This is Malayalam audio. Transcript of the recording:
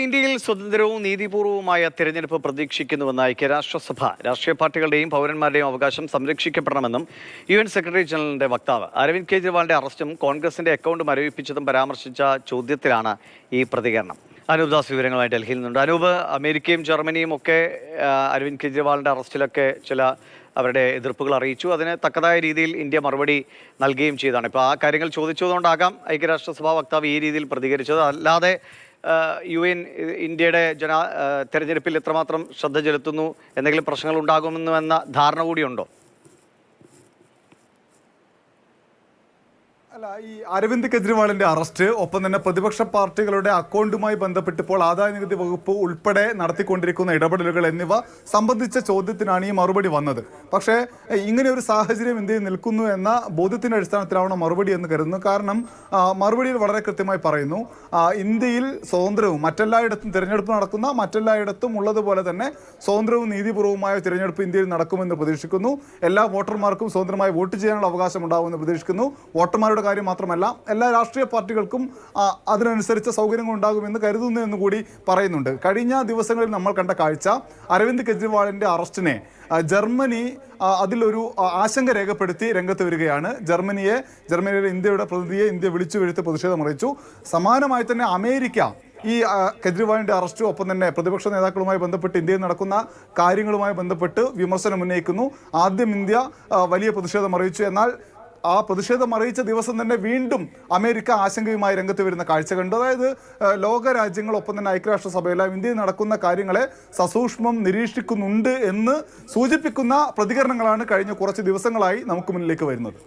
ഇന്ത്യയിൽ സ്വതന്ത്രവും നീതിപൂർവവുമായ തിരഞ്ഞെടുപ്പ് പ്രതീക്ഷിക്കുന്നുവെന്ന് ഐക്യരാഷ്ട്രസഭ. രാഷ്ട്രീയ പാർട്ടികളുടെയും പൗരന്മാരുടെയും അവകാശം സംരക്ഷിക്കപ്പെടണമെന്നും UN സെക്രട്ടറി ജനറലിന്റെ വക്താവ്. അരവിന്ദ് കെജ്രിവാളിന്റെ അറസ്റ്റും കോൺഗ്രസിന്റെ അക്കൗണ്ട് മരവിപ്പിച്ചതും പരാമർശിച്ച ചോദ്യത്തിലാണ് ഈ പ്രതികരണം. അനൂപ് ദാസ് വിവരങ്ങളുമായി ഡൽഹിയിൽ നിന്നുണ്ട്. അനൂപ്, അമേരിക്കയും ജർമ്മനിയും ഒക്കെ അരവിന്ദ് കെജ്രിവാളിന്റെ അറസ്റ്റിലൊക്കെ ചില അവരുടെ എതിർപ്പുകൾ അറിയിച്ചു. അതിന് തക്കതായ രീതിയിൽ ഇന്ത്യ മറുപടി നൽകുകയും ചെയ്തതാണ്. ഇപ്പോൾ ആ കാര്യങ്ങൾ ചോദിച്ചതുകൊണ്ടാകാം ഐക്യരാഷ്ട്രസഭാ വക്താവ് ഈ രീതിയിൽ പ്രതികരിച്ചത്. അല്ലാതെ UN ഇന്ത്യയുടെ തെരഞ്ഞെടുപ്പിൽ എത്രമാത്രം ശ്രദ്ധ ചെലുത്തുന്നു, എന്തെങ്കിലും പ്രശ്നങ്ങൾ ഉണ്ടാകുമെന്നുവെന്ന ധാരണ കൂടിയുണ്ടോ? അല്ല, ഈ അരവിന്ദ് കെജ്രിവാളിന്റെ അറസ്റ്റ്, ഒപ്പം തന്നെ പ്രതിപക്ഷ പാർട്ടികളുടെ അക്കൗണ്ടുമായി ബന്ധപ്പെട്ടിപ്പോൾ ആദായനികുതി വകുപ്പ് ഉൾപ്പെടെ നടത്തിക്കൊണ്ടിരിക്കുന്ന ഇടപെടലുകൾ എന്നിവ സംബന്ധിച്ച ചോദ്യത്തിനാണ് ഈ മറുപടി വന്നത്. പക്ഷേ ഇങ്ങനെ ഒരു സാഹചര്യം ഇന്ത്യയിൽ നിൽക്കുന്നു എന്ന ബോധ്യത്തിന്റെ അടിസ്ഥാനത്തിലാവണം മറുപടി എന്ന് കരുതുന്നു. കാരണം മറുപടിയിൽ വളരെ കൃത്യമായി പറയുന്നു, ഇന്ത്യയിൽ സ്വതന്ത്രവും മറ്റെല്ലായിടത്തും തിരഞ്ഞെടുപ്പ് നടക്കുന്ന മറ്റെല്ലായിടത്തും ഉള്ളതുപോലെ തന്നെ സ്വതന്ത്രവും നീതിപൂർവമായ തിരഞ്ഞെടുപ്പ് ഇന്ത്യയിൽ നടക്കുമെന്ന് പ്രതീക്ഷിക്കുന്നു. എല്ലാ വോട്ടർമാർക്കും സ്വതന്ത്രമായി വോട്ട് ചെയ്യാനുള്ള അവകാശം ഉണ്ടാകുമെന്ന് പ്രതീക്ഷിക്കുന്നു. വോട്ടർമാരുടെ കാര്യം മാത്രമല്ല, എല്ലാ രാഷ്ട്രീയ പാർട്ടികൾക്കും അതിനനുസരിച്ച സൗകര്യങ്ങൾ ഉണ്ടാകുമെന്ന് കരുതുന്നു എന്ന് കൂടി പറയുന്നുണ്ട്. കഴിഞ്ഞ ദിവസങ്ങളിൽ നമ്മൾ കണ്ട കാഴ്ച, അരവിന്ദ് കെജ്രിവാളിന്റെ അറസ്റ്റിനെ ജർമ്മനി അതിലൊരു ആശങ്ക രേഖപ്പെടുത്തി രംഗത്ത് വരികയാണ്. ജർമ്മനിയിലെ ഇന്ത്യയുടെ പ്രതിനിധിയെ ഇന്ത്യ വിളിച്ചു വരുത്തി പ്രതിഷേധം അറിയിച്ചു. സമാനമായി തന്നെ അമേരിക്ക ഈ കെജ്രിവാളിന്റെ അറസ്റ്റും ഒപ്പം തന്നെ പ്രതിപക്ഷ നേതാക്കളുമായി ബന്ധപ്പെട്ട് ഇന്ത്യയിൽ നടക്കുന്ന കാര്യങ്ങളുമായി ബന്ധപ്പെട്ട് വിമർശനം ഉന്നയിക്കുന്നു. ആദ്യം ഇന്ത്യ വലിയ പ്രതിഷേധം അറിയിച്ചു. എന്നാൽ ആ പ്രതിഷേധം അറിയിച്ച ദിവസം തന്നെ വീണ്ടും അമേരിക്ക ആശങ്കയുമായി രംഗത്ത് വരുന്ന കാഴ്ച കണ്ടു. അതായത് ലോകരാജ്യങ്ങളൊപ്പം തന്നെ ഐക്യരാഷ്ട്രസഭയെല്ലാം ഇന്ത്യയിൽ നടക്കുന്ന കാര്യങ്ങളെ സസൂക്ഷ്മം നിരീക്ഷിക്കുന്നുണ്ട് എന്ന് സൂചിപ്പിക്കുന്ന പ്രതികരണങ്ങളാണ് കഴിഞ്ഞ കുറച്ച് ദിവസങ്ങളായി നമുക്ക് മുന്നിലേക്ക് വരുന്നത്.